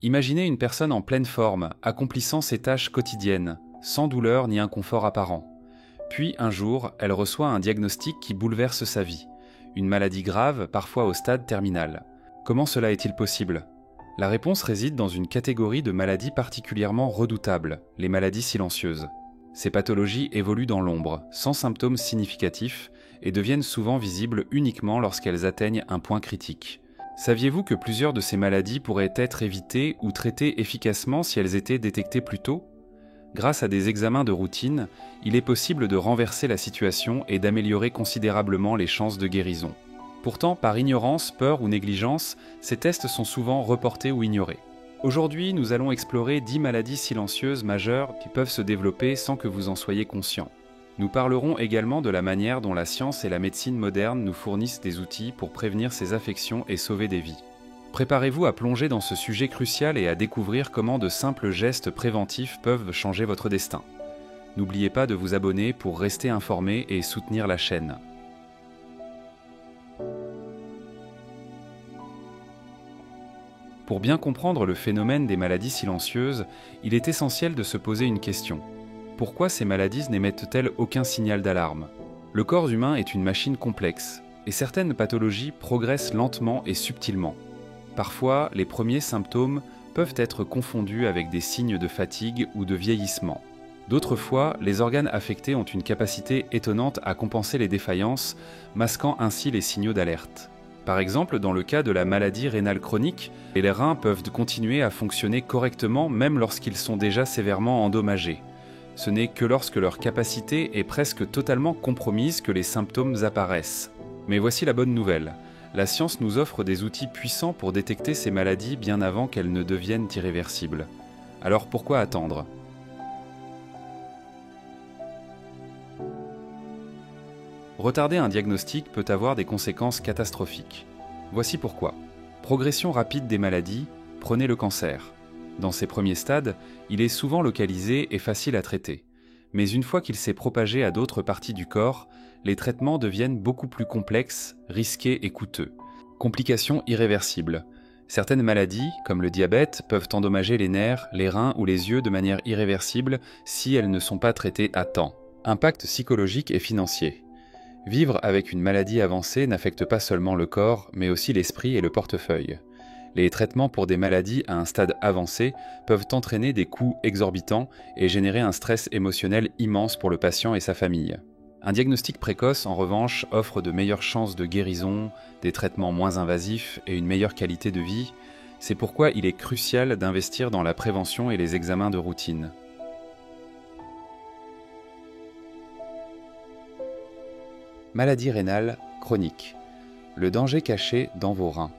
Imaginez une personne en pleine forme, accomplissant ses tâches quotidiennes, sans douleur ni inconfort apparent. Puis, un jour, elle reçoit un diagnostic qui bouleverse sa vie. Une maladie grave, parfois au stade terminal. Comment cela est-il possible ? La réponse réside dans une catégorie de maladies particulièrement redoutables, les maladies silencieuses. Ces pathologies évoluent dans l'ombre, sans symptômes significatifs, et deviennent souvent visibles uniquement lorsqu'elles atteignent un point critique. Saviez-vous que plusieurs de ces maladies pourraient être évitées ou traitées efficacement si elles étaient détectées plus tôt ? Grâce à des examens de routine, il est possible de renverser la situation et d'améliorer considérablement les chances de guérison. Pourtant, par ignorance, peur ou négligence, ces tests sont souvent reportés ou ignorés. Aujourd'hui, nous allons explorer 10 maladies silencieuses majeures qui peuvent se développer sans que vous en soyez conscient. Nous parlerons également de la manière dont la science et la médecine moderne nous fournissent des outils pour prévenir ces affections et sauver des vies. Préparez-vous à plonger dans ce sujet crucial et à découvrir comment de simples gestes préventifs peuvent changer votre destin. N'oubliez pas de vous abonner pour rester informé et soutenir la chaîne. Pour bien comprendre le phénomène des maladies silencieuses, il est essentiel de se poser une question. Pourquoi ces maladies n'émettent-elles aucun signal d'alarme ? Le corps humain est une machine complexe, et certaines pathologies progressent lentement et subtilement. Parfois, les premiers symptômes peuvent être confondus avec des signes de fatigue ou de vieillissement. D'autres fois, les organes affectés ont une capacité étonnante à compenser les défaillances, masquant ainsi les signaux d'alerte. Par exemple, dans le cas de la maladie rénale chronique, les reins peuvent continuer à fonctionner correctement même lorsqu'ils sont déjà sévèrement endommagés. Ce n'est que lorsque leur capacité est presque totalement compromise que les symptômes apparaissent. Mais voici la bonne nouvelle. La science nous offre des outils puissants pour détecter ces maladies bien avant qu'elles ne deviennent irréversibles. Alors pourquoi attendre ? Retarder un diagnostic peut avoir des conséquences catastrophiques. Voici pourquoi. Progression rapide des maladies, prenez le cancer. Dans ses premiers stades, il est souvent localisé et facile à traiter. Mais une fois qu'il s'est propagé à d'autres parties du corps, les traitements deviennent beaucoup plus complexes, risqués et coûteux. Complications irréversibles. Certaines maladies, comme le diabète, peuvent endommager les nerfs, les reins ou les yeux de manière irréversible si elles ne sont pas traitées à temps. Impact psychologique et financier. Vivre avec une maladie avancée n'affecte pas seulement le corps, mais aussi l'esprit et le portefeuille. Les traitements pour des maladies à un stade avancé peuvent entraîner des coûts exorbitants et générer un stress émotionnel immense pour le patient et sa famille. Un diagnostic précoce, en revanche, offre de meilleures chances de guérison, des traitements moins invasifs et une meilleure qualité de vie. C'est pourquoi il est crucial d'investir dans la prévention et les examens de routine. Maladie rénale chronique. Le danger caché dans vos reins.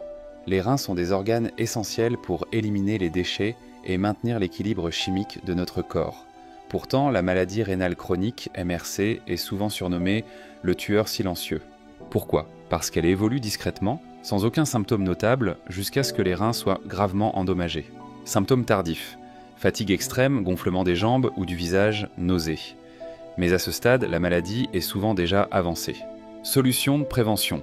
Les reins sont des organes essentiels pour éliminer les déchets et maintenir l'équilibre chimique de notre corps. Pourtant, la maladie rénale chronique, MRC, est souvent surnommée le tueur silencieux. Pourquoi ? Parce qu'elle évolue discrètement, sans aucun symptôme notable, jusqu'à ce que les reins soient gravement endommagés. Symptômes tardifs. Fatigue extrême, gonflement des jambes ou du visage, nausées. Mais à ce stade, la maladie est souvent déjà avancée. Solutions de prévention.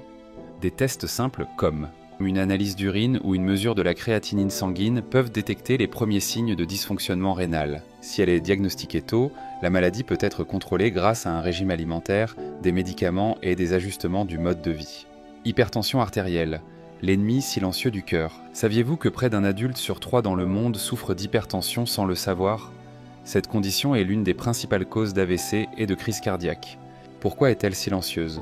Des tests simples comme une analyse d'urine ou une mesure de la créatinine sanguine peuvent détecter les premiers signes de dysfonctionnement rénal. Si elle est diagnostiquée tôt, la maladie peut être contrôlée grâce à un régime alimentaire, des médicaments et des ajustements du mode de vie. Hypertension artérielle. L'ennemi silencieux du cœur. Saviez-vous que près d'un adulte sur 3 dans le monde souffre d'hypertension sans le savoir ? Cette condition est l'une des principales causes d'AVC et de crise cardiaque. Pourquoi est-elle silencieuse ?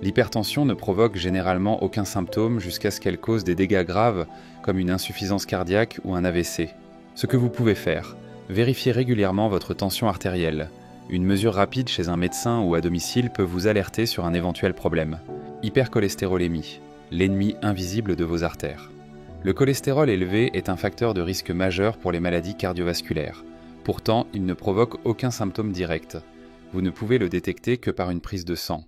L'hypertension ne provoque généralement aucun symptôme jusqu'à ce qu'elle cause des dégâts graves comme une insuffisance cardiaque ou un AVC. Ce que vous pouvez faire, vérifiez régulièrement votre tension artérielle. Une mesure rapide chez un médecin ou à domicile peut vous alerter sur un éventuel problème. Hypercholestérolémie, l'ennemi invisible de vos artères. Le cholestérol élevé est un facteur de risque majeur pour les maladies cardiovasculaires. Pourtant, il ne provoque aucun symptôme direct. Vous ne pouvez le détecter que par une prise de sang.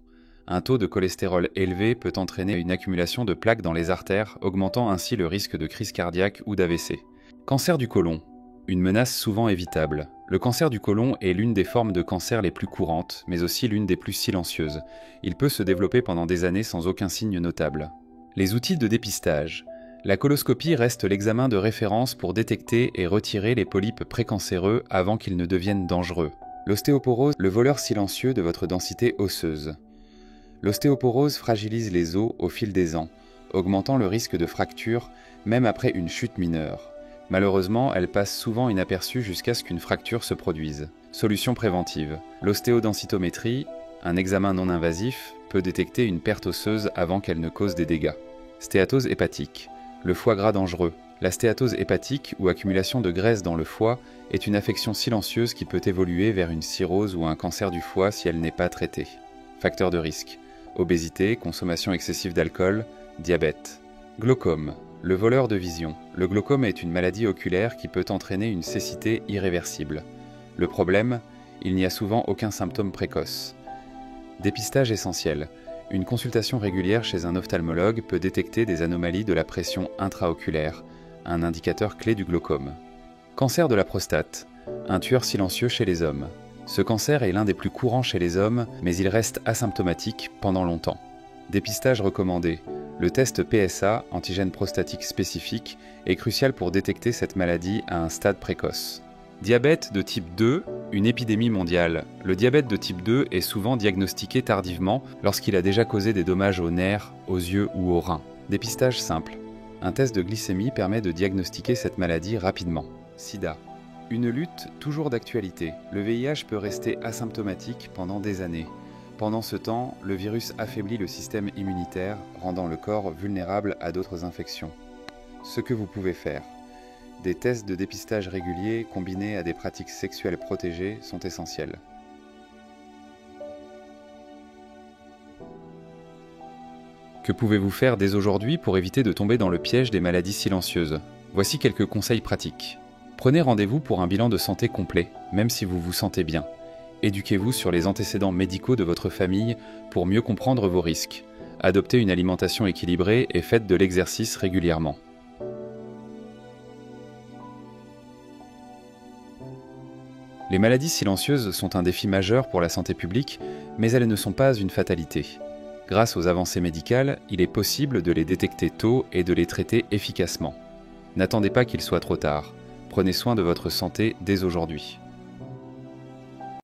Un taux de cholestérol élevé peut entraîner une accumulation de plaques dans les artères, augmentant ainsi le risque de crise cardiaque ou d'AVC. Cancer du côlon. Une menace souvent évitable. Le cancer du côlon est l'une des formes de cancer les plus courantes, mais aussi l'une des plus silencieuses. Il peut se développer pendant des années sans aucun signe notable. Les outils de dépistage. La coloscopie reste l'examen de référence pour détecter et retirer les polypes précancéreux avant qu'ils ne deviennent dangereux. L'ostéoporose, le voleur silencieux de votre densité osseuse. L'ostéoporose fragilise les os au fil des ans, augmentant le risque de fracture même après une chute mineure. Malheureusement, elle passe souvent inaperçue jusqu'à ce qu'une fracture se produise. Solution préventive. L'ostéodensitométrie, un examen non invasif, peut détecter une perte osseuse avant qu'elle ne cause des dégâts. Stéatose hépatique. Le foie gras dangereux. La stéatose hépatique, ou accumulation de graisse dans le foie, est une affection silencieuse qui peut évoluer vers une cirrhose ou un cancer du foie si elle n'est pas traitée. Facteurs de risque. Obésité, consommation excessive d'alcool, diabète. Glaucome. Le voleur de vision. Le glaucome est une maladie oculaire qui peut entraîner une cécité irréversible. Le problème, il n'y a souvent aucun symptôme précoce. Dépistage essentiel. Une consultation régulière chez un ophtalmologue peut détecter des anomalies de la pression intraoculaire, un indicateur clé du glaucome. Cancer de la prostate. Un tueur silencieux chez les hommes. Ce cancer est l'un des plus courants chez les hommes, mais il reste asymptomatique pendant longtemps. Dépistage recommandé. Le test PSA, antigène prostatique spécifique, est crucial pour détecter cette maladie à un stade précoce. Diabète de type 2, une épidémie mondiale. Le diabète de type 2 est souvent diagnostiqué tardivement lorsqu'il a déjà causé des dommages aux nerfs, aux yeux ou aux reins. Dépistage simple. Un test de glycémie permet de diagnostiquer cette maladie rapidement. Sida. Une lutte toujours d'actualité. Le VIH peut rester asymptomatique pendant des années. Pendant ce temps, le virus affaiblit le système immunitaire, rendant le corps vulnérable à d'autres infections. Ce que vous pouvez faire. Des tests de dépistage réguliers combinés à des pratiques sexuelles protégées sont essentiels. Que pouvez-vous faire dès aujourd'hui pour éviter de tomber dans le piège des maladies silencieuses? Voici quelques conseils pratiques. Prenez rendez-vous pour un bilan de santé complet, même si vous vous sentez bien. Éduquez-vous sur les antécédents médicaux de votre famille pour mieux comprendre vos risques. Adoptez une alimentation équilibrée et faites de l'exercice régulièrement. Les maladies silencieuses sont un défi majeur pour la santé publique, mais elles ne sont pas une fatalité. Grâce aux avancées médicales, il est possible de les détecter tôt et de les traiter efficacement. N'attendez pas qu'il soit trop tard. Prenez soin de votre santé dès aujourd'hui.